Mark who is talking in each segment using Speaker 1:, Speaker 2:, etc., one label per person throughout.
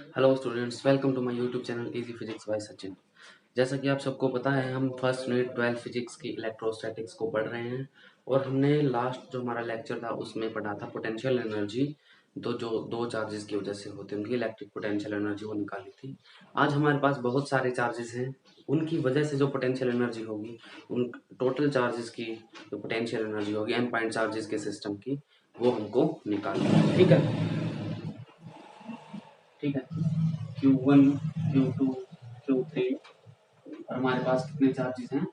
Speaker 1: Hello students, welcome to my YouTube channel easy physics by Sachin. जैसा कि आप सबको पता है, हम फर्स्ट यूनिट 12 फिजिक्स की इलेक्ट्रोस्टैटिक्स को पढ़ रहे हैं और हमने लास्ट जो हमारा लेक्चर था उसमें पढ़ा था पोटेंशियल एनर्जी। जो दो चार्जेस की वजह से होती है उनकी इलेक्ट्रिक पोटेंशियल एनर्जी वो निकाली थी। आज हमारे पास बहुत सारे चार्जेस हैं, उनकी वजह से जो पोटेंशियल एनर्जी होगी, उन टोटल चार्जेस की जो पोटेंशियल एनर्जी होगी एन पॉइंट चार्जेस के सिस्टम की, वो हमको निकालनी है। ठीक है, ठीक है। Q1, Q2, Q3 और हमारे पास कितने चार्जेस हैं?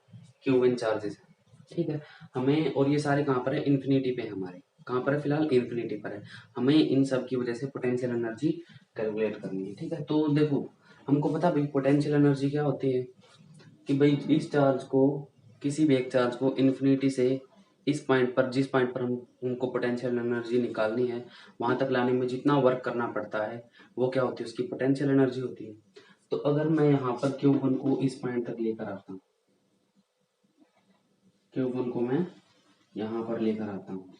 Speaker 1: Qn चार्जेस हैं। ठीक है, हमें और ये सारे कहाँ पर है? इन्फिनिटी पे हमारे कहाँ पर है? फिलहाल इन्फिनिटी पर है। हमें इन सब की वजह से पोटेंशियल एनर्जी कैलकुलेट करनी है। ठीक है, तो देखो हमको पता भाई पोटेंशियल एनर्जी क्या होती है कि भाई इस चार्ज को, किसी भी एक चार्ज को इन्फिनिटी से इस पॉइंट पर, जिस पॉइंट पर हम उनको पोटेंशियल एनर्जी निकालनी है, वहां तक लाने में जितना वर्क करना पड़ता है वो क्या होती है? उसकी पोटेंशियल एनर्जी होती है। तो अगर मैं यहाँ पर Q1 को इस पॉइंट तक लेकर आता हूँ, Q1 को मैं यहाँ पर लेकर आता हूँ,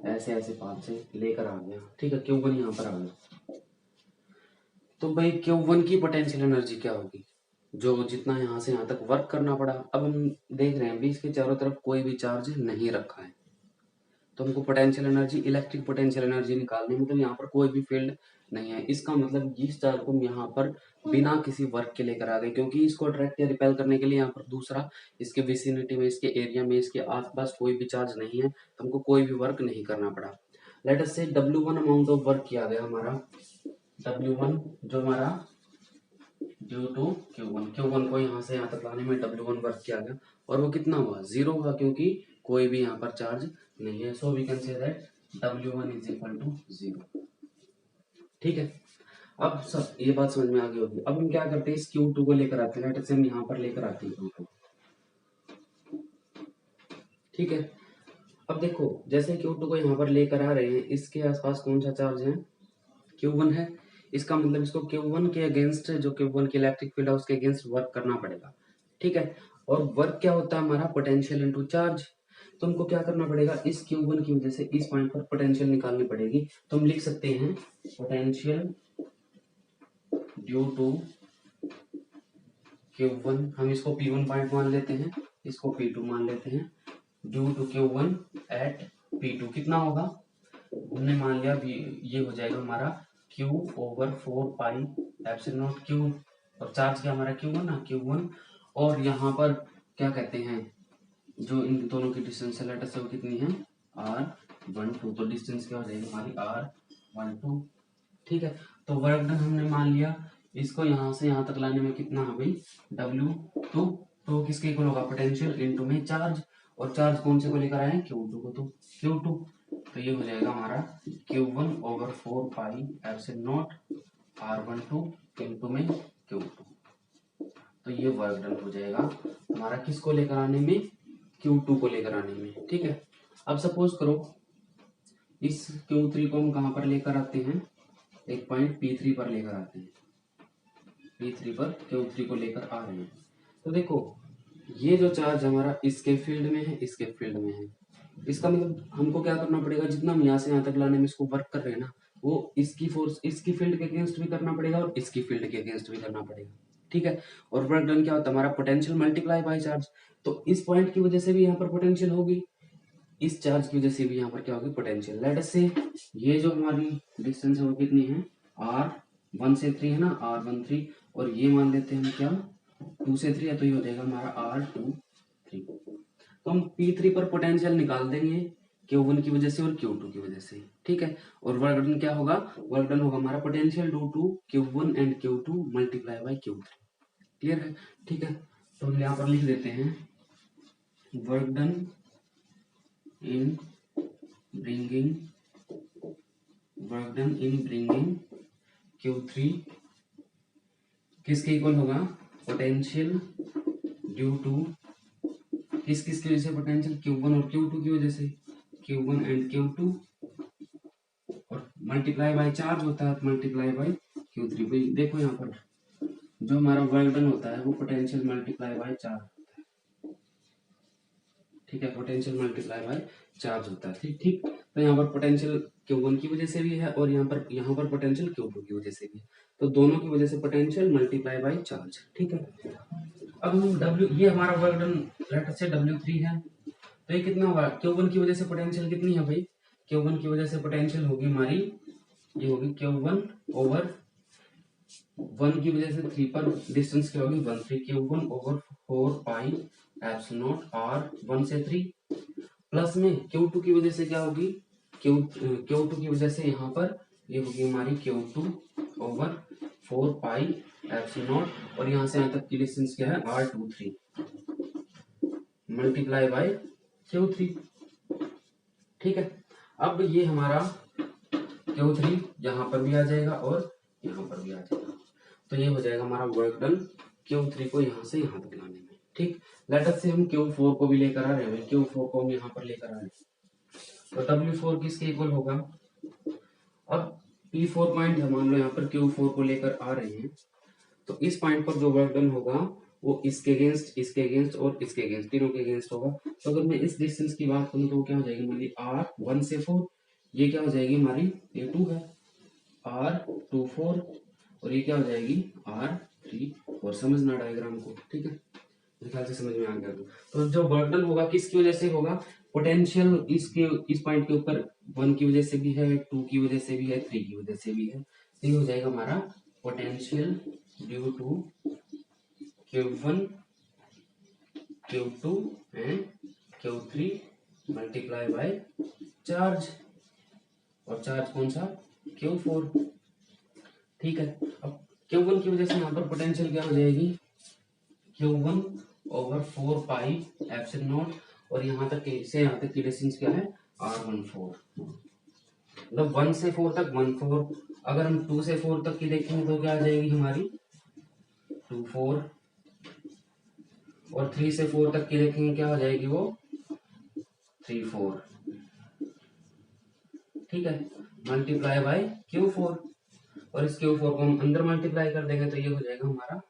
Speaker 1: ऐसे ऐसे पाथ से लेकर आ गया। ठीक है, Q1 यहाँ पर आ गया, तो भाई Q1 की पोटेंशियल एनर्जी क्या होगी? जो जितना यहाँ से यहाँ तक वर्क करना पड़ा। अब हम देख रहे हैं भी इसके चारों तरफ कोई भी चार्ज नहीं रखा है, तो हमको potential energy, electric potential energy निकालनी, मतलब यहाँ पर कोई भी फील्ड नहीं है। इसका मतलब इस चार्ज को हम यहाँ पर बिना किसी वर्क के लेकर आ गए, क्योंकि इसको अट्रैक्ट या रिपेल करने के लिए यहाँ पर दूसरा इसके विसिनिटी में, इसके एरिया में, इसके आसपास कोई भी चार्ज नहीं है, तो हमको कोई भी वर्क नहीं करना पड़ा। लेट अस से W1 अमाउंट ऑफ वर्क किया गया हमारा, W1 जो हमारा ड्यू टू Q1 को यहाँ से यहाँ तक लाने में W1 वर्क किया गया, और वो कितना हुआ? 0 हुआ, क्योंकि कोई भी यहाँ पर चार्ज नहीं है। So we can say that W1 is equal to 0। ठीक है, अब सब ये बात समझ में आ गई होगी। अब हम क्या करते हैं, इस Q2 को लेकर आते हैं। लेट से हम यहाँ पर लेकर आते हैं Q2। ठीक है, अब देखो जैसे Q2 को यहाँ पर लेकर आ रहे हैं, इसके आसपास कौन सा चार्ज है? Q1 है। इसका मतलब इसको Q1 के अगेंस्ट, जो Q1 की इलेक्ट्रिक फील्ड है उसके अगेंस्ट वर्क करना पड़ेगा। ठीक है, और वर्क क्या होता है हमारा? Potential into charge. तो हमको क्या करना पड़ेगा? इस Q1 की वजह से इस पॉइंट पर पोटेंशियल निकालनी पड़ेगी। तो हम लिख सकते हैं पोटेंशियल ड्यू टू Q1, हम इसको P1 पॉइंट मान लेते हैं, इसको P2 मान लेते हैं, due to Q1 eight P2 कितना होगा? हमने मान लिया ये हो जाएगा हमारा Q over 4 pi epsilon not Q, और चार्ज क्या हमारा Q1 ना, Q1। और यहाँ पर क्या कहते हैं, जो इन दोनों की डिस्टेंस है लेटर से वो कितनी है? R12। तो डिस्टेंस क्या हो जाएगी हमारी? R12। ठीक है, तो वर्क डन हमने मान लिया। इसको यहाँ से यहाँ तक लाने में कितना है भाई? W2। तो किसके इक्वल होगा? पोटेंशियल इनटू में चार्ज, और चार्ज कौन से को लेकर आए? Q2 को, तो Q2। तो ये हो जाएगा हमारा Q1 over 4 pi epsilon not R12 into में Q2। तो ये वर्क डन हो जाएगा हमारा किसको लेकर आने में? Q2 को लेकर आने में। ठीक है, अब सपोज करो इस Q3 को हम कहाँ पर लेकर आते हैं? एक पॉइंट P3 पर लेकर आते हैं, P3 पर Q3 को लेकर आ रहे हैं। तो देखो ये जो चार्ज हमारा इसके फील्ड में है, इसके फील्ड में है, इसका मतलब हमको क्या करना पड़ेगा? जितना हम यहाँ से यहाँ तक लाने में इसको वर्क कर रहे हैं ना, वो इसकी फोर्स इसकी फील्ड के अगेंस्ट भी करना पड़ेगा और इसकी फील्ड के अगेंस्ट भी करना पड़ेगा। ठीक है, और वर्क डन क्या होता है हमारा? Potential multiply by charge. तो इस पॉइंट की वजह से भी यहाँ पर पोटेंशियल होगी, इस चार्ज की वजह से भी यहाँ पर क्या होगी? पोटेंशियल। लेट अस से ये जो हमारी डिस्टेंस है वो कितनी है? R1 से 3 है ना, R13, और ये मान लेते हैं हम क्या? 2 से 3 है, तो ये हो जाएगा हमारा R23। तो हम P3 पर पोटेंशियल निकाल देंगे Q1 की वजह से और Q2 की वजह से। ठीक है, और वर्क डन क्या होगा? वर्क डन होगा हमारा potential due to Q1 and Q2 multiply by Q3। Clear है? ठीक है, तो हम यहाँ पर लिख देते हैं work done in bringing Q3 किसके इक्वल होगा? पोटेंशियल ड्यू टू किस किस की वजह से? पोटेंशियल Q1 और Q2 की वजह से, Q1 एंड Q2, और मल्टीप्लाई बाय चार्ज होता है, मल्टीप्लाई बाय Q3। भाई देखो यहाँ पर जो हमारा वर्क डन होता है वो पोटेंशियल मल्टीप्लाई बाय चार्ज होता है। ठीक है, पोटेंशियल मल्टीप्लाई बाय चार्ज होता है। ठीक, तो यहाँ पर पोटेंशियल Q1 की वजह से भी है और यहाँ पर पोटेंशियल Q2 की वजह से भी है, तो दोनों की वजह से पोटेंशियल मल्टीप्लाई बाय चार्ज। ठीक है, अब हम W, ये हमारा वर्क डन लेटर से W3 है, तो ये कितना होगा, Q1 की वजह से पोटेंशियल कितनी है भाई, Q1 की वजह से पोटेंशियल होगी हमारी, ये होगी Q1 ओवर 1 की वजह से 3 पर डिस्टेंस क्या होगी 1 3, Q1 over 4 pi epsilon not R 1 से 3, प्लस में Q2 की वजह से क्या होगी, Q2 की वजह से यहाँ पर ये होगी हमारी Q2 over 4 pi epsilon not और यहाँ से यहाँ तक की डिस्टेंस क्या है R23 मल्टीप्लाई बाय Q3। ठीक है, अब ये हमारा Q3 यहाँ पर भी आ जाएगा और यहाँ पर भी आ जाएगा, तो ये हो जाएगा हमारा वर्क डन Q3 को यहाँ से यहाँ तक लाने में। ठीक, लेटर से हम Q4 को भी लेकर आ रहे हैं, Q4 को हम यहाँ पर लेकर आ रहे हैं, तो W4 किसके इक्वल होगा, अब P4 पॉइंट है, मान लो यहाँ पर Q4 को लेकर आ रहे हैं, तो इस पॉइंट पर जो वर्क डन होगा वो इसके अगेंस्ट, इसके अगेंस्ट और इसके अगेंस्ट, तीनों के अगेंस्ट होगा। तो अगर मैं इस डिस्टेंस की बात करूँ तो क्या हो जाएगी हमारी R 1 से 4, ये क्या हो जाएगी हमारी A2 है, R2 4 और ये क्या हो जाएगी R3 4। समझना डायग्राम को, ठीक है, मेरे ख्याल से समझ में आ गया। तो जो वर्क डन होगा किसकी वजह से होगा, पोटेंशियल इस पॉइंट के ऊपर 1 की वजह से भी है, 2 की वजह से भी है, 3 की वजह से भी है, तो ये हो जाएगा हमारा potential due to Q1 Q2 and Q3 multiply by charge, और चार्ज कौन सा Q4। ठीक है, अब Q1 की वजह से यहाँ पर पोटेंशियल क्या हो जाएगी Q1 over 4 pi epsilon not और यहाँ तक से यहाँ तक की डिस्टेंस क्या है R14, मतलब 1 से 4 तक 14, अगर हम 2 से 4 तक की देखेंगे तो क्या आ जाएगी हमारी 24 और 3 से 4 तक की देखेंगे क्या हो जाएगी वो 34। ठीक है, मल्टीप्लाई बाय Q4 और इस Q4 को हम अंदर मल्टीप्लाई कर देंगे तो ये हो जाएगा हमारा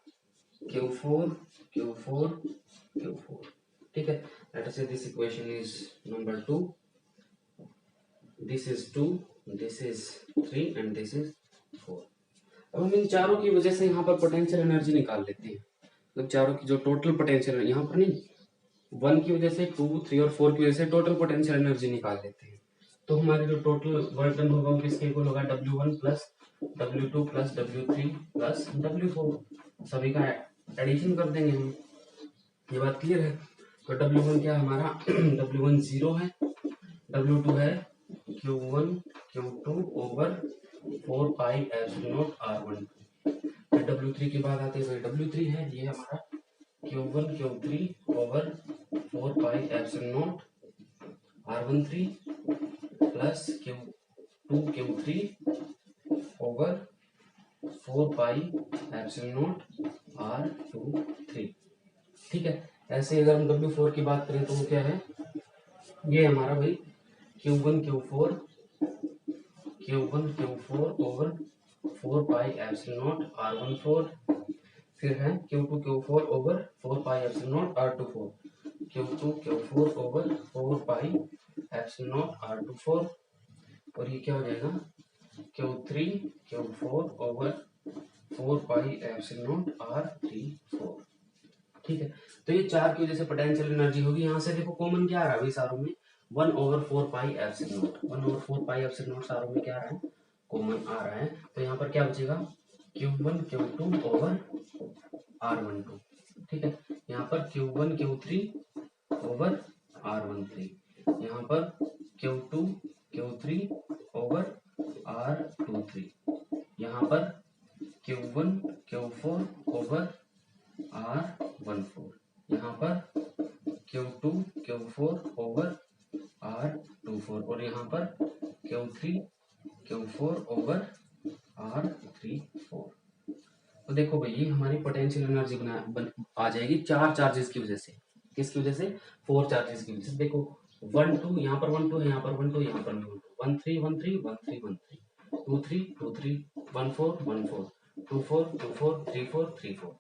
Speaker 1: Q4 Q4 Q4। ठीक है, लेट अस से this equation is number 2, this is 2, this is 3 and this is 4। अब हम इन चारों की वजह से यहाँ पर पोटेंशियल एनर्जी निकाल लेते हैं, मतलब चारों की जो टोटल पोटेंशियल है, यहाँ पर नहीं 1 की वजह से 2 3 और 4 की वजह से टोटल पोटेंशियल एनर्जी निकाल लेते हैं। तो हमारे जो टोटल वर्क डन होगा वो किसके इक्वल होगा W1 plus W2 plus W3 plus W4, सभी का एडिशन कर देंगे हम, ये बात क्लियर है। तो W1 क्या हमारा W1 0 है, W2 है Q1 Q2 over 4 pi epsilon not R1। फिर W3 की बात आती है, W3 है ये हमारा Q1 Q3 over 4 pi epsilon not R13 plus Q2 Q3 over 4 pi epsilon not R23। ठीक है, ऐसे अगर हम W4 की बात करें तो वो क्या है, ये हमारा भाई Q1 Q4 over 4 pi epsilon not R14, फिर है Q2 Q4 over 4 pi epsilon not R24, Q2 Q4 over 4 pi epsilon not R24 और ये क्या हो जाएगा Q3 Q4 over 4 pi epsilon not R34। ठीक है, तो ये चार की वजह से पोटेंशियल एनर्जी होगी। यहाँ से देखो कॉमन क्या आ रहा है भाई सारों में 1 over 4 pi epsilon not, 1 over 4 pi epsilon not सारों में क्या आ रहा है कॉमन आ रहा है, तो यहाँ पर क्या बचेगा Q1 Q2 ओवर R12। ठीक है, यहाँ पर Q1 Q3 ओवर R13, यहाँ पर Q2 Q3 ओवर R23, यहाँ पर Q1 Q4 ओवर R14, यहाँ पर Q2 Q4 ओवर R24 और यहाँ पर Q3 Q4 ओवर R34। तो देखो भाई ये हमारी पोटेंशियल एनर्जी आ जाएगी चार चार्जेस की वजह से। किसकी वजह से? 4 चार्जेस की वजह से। देखो 1 2 यहाँ पर 1 2 है, यहाँ पर 1 2, यहाँ पर 1 3 1 3 1 3 1 3 2 3 2 3 1 4 1 4 2 4 2 4 3 4 3 4।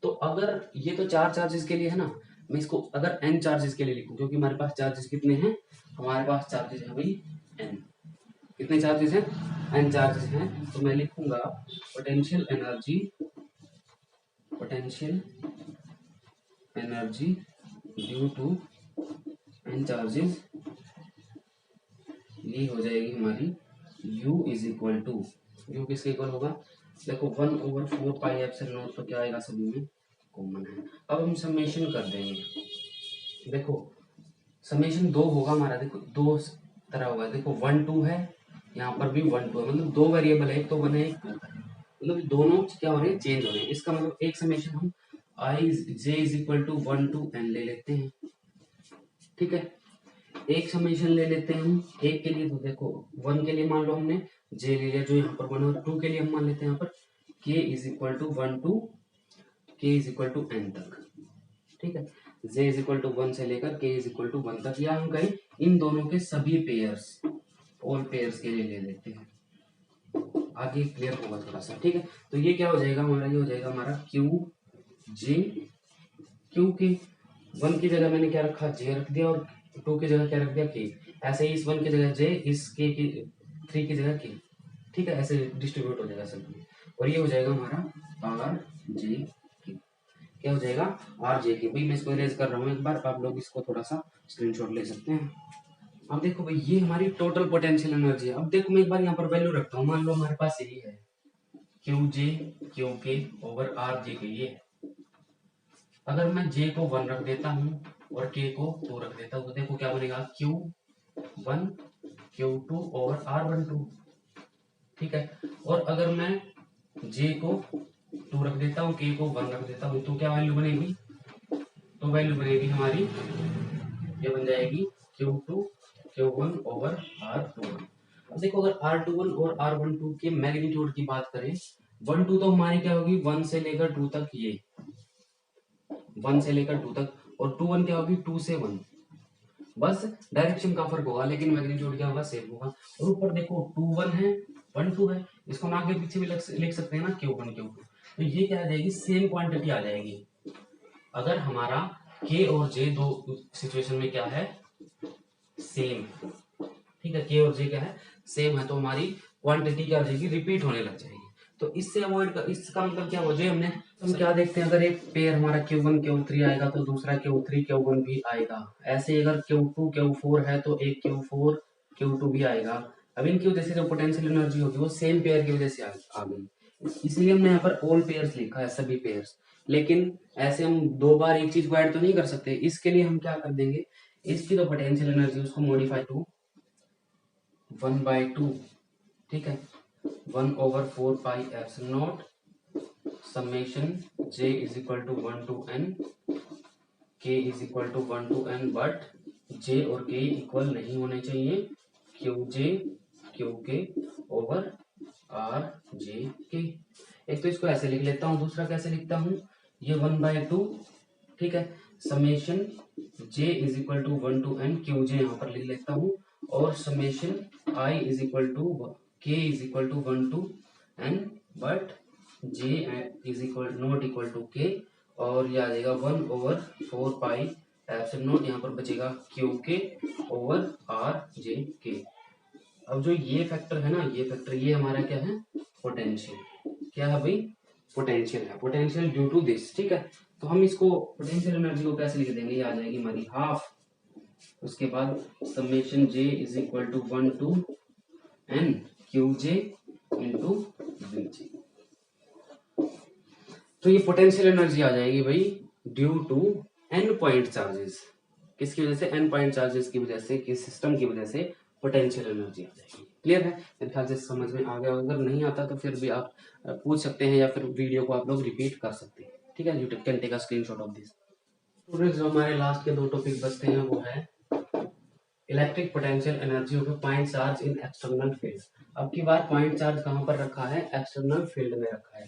Speaker 1: तो अगर ये तो 4 चार्जेस के लिए है ना, मैं इसको अगर n चार्जेस के लिए लिखूं, क्योंकि हमारे पास चार्जेस कितने हैं, हमारे पास चार्जेस है भाई n। कितने चार्जेस हैं, n चार्जेस हैं। तो मैं लिखूंगा potential energy due to n charges, ये हो जाएगी हमारी u is equal to, u किसके इक्वल होगा, देखो 1/4 पाई एप्सिलॉन नॉट, तो क्या आएगा सभी में कॉमन है। अब हम समेशन कर देंगे, देखो समेशन 2 होगा हमारा, देखो 2 तरह होगा, देखो 1 2 है, यहाँ पर भी 1 2 है, मतलब 2 वेरिएबल है, एक तो 1 है एक 2 है, मतलब दोनों क्या हो रहे हैं, चेंज हो रहे हैं। इसका मतलब एक समेशन हम i j is equal to 1 to n ले लेते हैं, ठीक है। एक समेशन ले लेते हैं हम एक के लिए, तो देखो 1 के लिए मान लो हमने जे ले लिया जो यहाँ पर 1, और 2 के लिए हम मान लेते हैं यहाँ पर k is equal to 1 to k is equal to n तक, ठीक है। j इज इक्वल टू 1 से लेकर k इज इक्वल टू 1 तक, या हम कहें इन दोनों के सभी पेयर्स, ऑल पेयर्स के लिए ले लेते हैं, आगे क्लियर होगा थोड़ा सा, ठीक है। तो ये क्या हो जाएगा हमारा, ये हो जाएगा हमारा क्यू जे, क्यू के 1 की जगह मैंने क्या रखा, जे रख दिया, और 2 की जगह क्या रख दिया, के। ऐसे ही इस 1 की जगह जे, इस के की 3 की जगह के, ठीक है, ऐसे डिस्ट्रीब्यूट हो जाएगा सब में। और ये हो जाएगा हमारा आर जे के, क्या हो जाएगा आर जे के। भाई मैं इसको इरेज कर रहा हूँ एक बार, आप लोग इसको थोड़ा सा स्क्रीनशॉट ले सकते हैं। अब देखो भाई ये हमारी टोटल पोटेंशियल एनर्जी है। अब देखो मैं एक बार यहाँ पर वैल्यू रखता हूँ, मान लो हमारे पास यही है क्यू जे क्यू के ओवर आर जे के, ये अगर मैं जे को 1 रख देता हूँ और के को 2 रख देता हूँ, तो देखो क्या बनेगा Q1 Q2 ओवर R12, ठीक है। और अगर मैं जे को 2 रख देता हूँ, के को 1 रख देता हूँ, तो क्या वैल्यू बनेगी, तो वैल्यू बनेगी हमारी, ये बन जाएगी Q2 Q1 ओवर R21। अब देखो अगर R21 और R12 के मैग्नीट्यूड की बात करें, 1 2 तो हमारी क्या होगी 1 से लेकर 2 तक, ये 1 से लेकर 2 तक, और 2 1 क्या होगी 2 से 1, बस डायरेक्शन का फर्क होगा, लेकिन मैग्नीट्यूड क्या होगा सेम होगा। और ऊपर देखो 2 1 है 1 2 है, इसको हम आगे पीछे भी लिख सकते हैं ना Q1 Q2, तो ये क्या आ जाएगी सेम क्वांटिटी आ जाएगी। अगर हमारा K और J दो सिचुएशन में क्या है सेम, ठीक है, K और J क्या है सेम है, तो हमारी क्वांटिटी क्या हो जाएगी रिपीट होने लग जाएगी। तो इससे अवॉइड कर, इसका मतलब क्या हो जाए हमने, हम क्या देखते हैं, अगर एक पेयर हमारा Q1 Q3 आएगा तो दूसरा Q3 Q1 भी आएगा, ऐसे अगर Q2 Q4 है तो एक Q4 Q2 भी आएगा। अब इनकी वजह से जो पोटेंशियल एनर्जी होगी वो सेम पेयर की वजह से आ गई, इसलिए हमने यहाँ पर ऑल पेयर्स लिखा है, सभी पेयर्स। लेकिन ऐसे हम 2 बार एक चीज को ऐड तो नहीं कर सकते, इसके लिए हम क्या कर देंगे, इसकी तो पोटेंशियल एनर्जी उसको मॉडिफाई टू 1/2, ठीक है, 1/4 pi epsilon summation j is equal to 1 to n, k is equal to 1 to n, but j और k इक्वल नहीं होने चाहिए, qj qk over r j k। एक तो इसको ऐसे लिख लेता हूँ, दूसरा कैसे लिखता हूँ, ये 1/2, ठीक है, summation j is equal to 1 to n, qj यहाँ पर लिख लेता हूँ, और summation I is equal to k is equal to 1 to n, but j is equal not equal to k, और ये आ जाएगा 1/4 पाई एप्सिलॉन नॉट, यहाँ पर बचेगा qk over r j k। अब जो ये फैक्टर है ना, ये फैक्टर ये हमारा क्या है पोटेंशियल, क्या है भाई पोटेंशियल है, पोटेंशियल ड्यू टू दिस, ठीक है। तो हम इसको पोटेंशियल एनर्जी को कैसे लिख देंगे, ये आ जाएगी हमारी हाफ, उसके बाद summation j is equal to 1 to n qj into vj। तो ये पोटेंशियल एनर्जी आ जाएगी भाई due to n point charges, किसकी वजह से n पॉइंट चार्जेस की वजह से, किस सिस्टम की वजह से पोटेंशियल एनर्जी आ जाएगी। क्लियर है, मेरे ख्याल से समझ में आ गया, अगर नहीं आता तो फिर भी आप पूछ सकते हैं, या फिर वीडियो को आप लोग रिपीट कर सकते हैं, ठीक है। You can take a screenshot of this. Students जो हमारे लास्ट के 2 टॉपिक बचते हैं वो है electric potential energy of point charge in external field. अब की बार पॉइंट चार्ज कहाँ पर रखा है, एक्सटर्नल फील्ड में रखा है।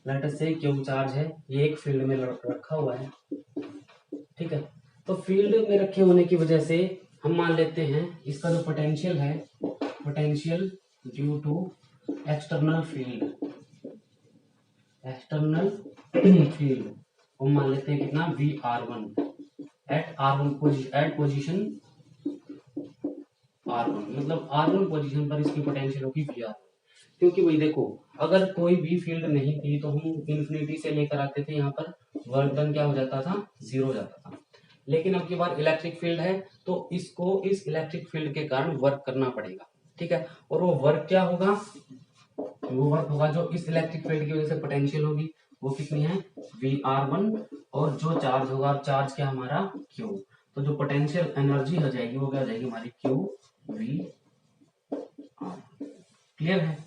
Speaker 1: लेट अस से क्यू चार्ज है, ये एक फील्ड में रखा हुआ है, ठीक है। तो फील्ड में रखे होने की वजह से हम मान लेते हैं इसका जो पोटेंशियल है, potential due to external field, external field हम मान लेते हैं कितना VR1, एट पोजीशन R1, मतलब R1 पोजीशन पर इसकी पोटेंशियल होगी VR। क्योंकि भाई देखो, अगर कोई भी फील्ड नहीं थी तो हम इन्फिनिटी से लेकर आते थे, यहाँ पर वर्क डन क्या हो जाता था, 0 हो जाता था। लेकिन अब की बार इलेक्ट्रिक फील्ड है तो इसको इस इलेक्ट्रिक फील्ड के कारण वर्क करना पड़ेगा, ठीक है। और वो वर्क क्या होगा, वो वर्क होगा जो इस इलेक्ट्रिक फील्ड की वजह से पोटेंशियल होगी, वो कितनी है, VR1। और जो चार्ज होगा, चार्ज क्या हमारा Q, तो जो पोटेंशियल एनर्जी हो जाएगी वो क्या हो जाएगी हमारी QVR। क्लियर है,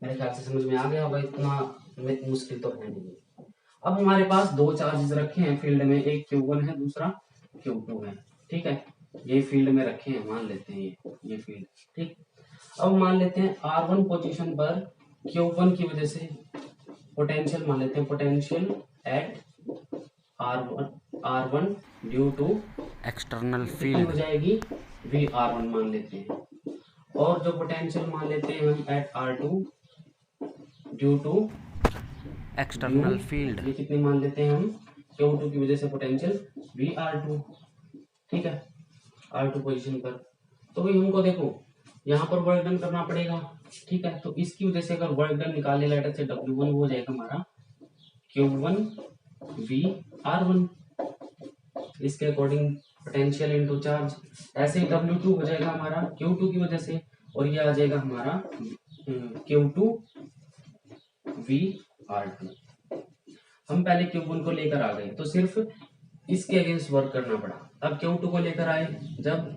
Speaker 1: मेरे ख्याल से समझ में आ गया होगा, इतना मुश्किल तो है नहीं। अब हमारे पास दो चार्जेस रखे हैं फील्ड में, एक Q1 है, दूसरा Q2 है, ठीक है। ये फील्ड में रखे हैं, मान लेते हैं ये फील्ड, ठीक। अब मान लेते हैं R1 पोजीशन पर Q1 की वजह से पोटेंशियल मान लेते हैं, potential at R1 due to external field हो जाएगी VR1 मान लेते हैं। और जो पोटेंशियल मान लेते हैं हम at R2 due to external field, ये कितनी मान लेते हैं हम, Q2 की वजह से पोटेंशियल VR2, ठीक है, R2 पोजीशन पर। तो भाई हमको देखो यहाँ पर वर्क डन करना पड़ेगा, ठीक है। तो इसकी वजह से अगर वर्क डन निकाले लेटर से W1 हो जाएगा हमारा Q1 VR1, इसके अकॉर्डिंग पोटेंशियल इनटू चार्ज। ऐसे ही W2 हो जाएगा हमारा Q2 की वजह से, और ये आ जाएगा हमारा Q2 VR2। हम पहले Q1 को लेकर आ गए तो सिर्फ इसके अगेंस्ट वर्क करना पड़ा। अब Q2 को लेकर आए जब,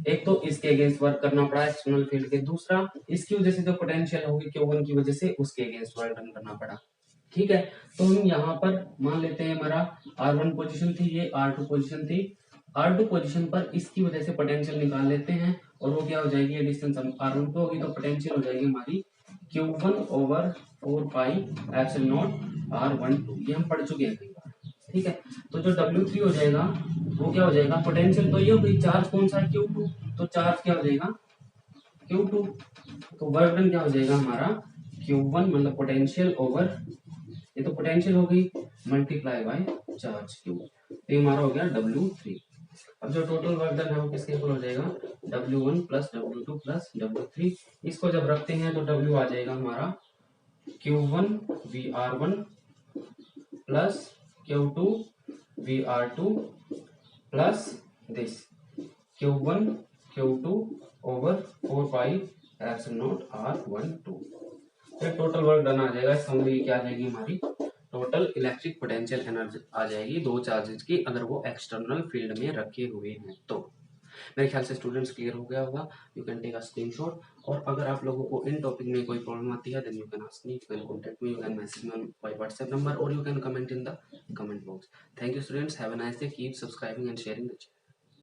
Speaker 1: एक तो इसके अगेंस्ट वर्क करना पड़ा एक्सटर्नल फील्ड के, दूसरा इसकी वजह से जो पोटेंशियल होगी Q1 की वजह से उसके अगेंस्ट वर्क डन करना पड़ा, ठीक है। तो हम यहाँ पर मान लेते हैं हमारा R1 पोजीशन थी, ये R2 पोजीशन थी। R2 पोजीशन पर इसकी वजह से पोटेंशियल निकाल लेते हैं, और वो क्या हो जाएगी, ये डिस्टेंस R1 पे होगी तो पोटेंशियल हो जाएगी हमारी Q1/4πε0R12, ये हम पढ़ चुके हैं कई बार, ठीक है। तो जो W3 हो जाएगा वो क्या हो जाएगा, पोटेंशियल तो ये हो गई, चार्ज कौन सा है Q2, तो चार्ज क्या हो जाएगा Q2, तो वर्क डन क्या हो जाएगा हमारा Q1 मतलब पोटेंशियल ओवर, ये तो पोटेंशियल हो गई, मल्टीप्लाई बाय चार्ज Q, ये हमारा हो गया W3। अब जो टोटल वर्क डन है वो किसके इक्वल हो जाएगा, W1 plus W2 plus W3। इसको जब रखते हैं तो W आ जाएगा हमारा Q1 VR1 plus Q2 VR2 plus this Q1 Q2 over 4πε0R12। फिर टोटल वर्क डन आ जाएगा, समरी क्या आ जाएगी हमारी, टोटल इलेक्ट्रिक पोटेंशियल एनर्जी आ जाएगी दो चार्जेस की, अगर वो एक्सटर्नल फील्ड में रखे हुए हैं तो। मेरे ख्याल से स्टूडेंट्स क्लियर हो गया होगा, you can take a screenshot. और अगर आप लोगों को इन टॉपिक में कोई प्रॉब्लम आती है then you can ask me, you can contact me, you can message me on my WhatsApp number, और you can comment in the comment box. Thank you students, have a nice day, keep subscribing and sharing the channel.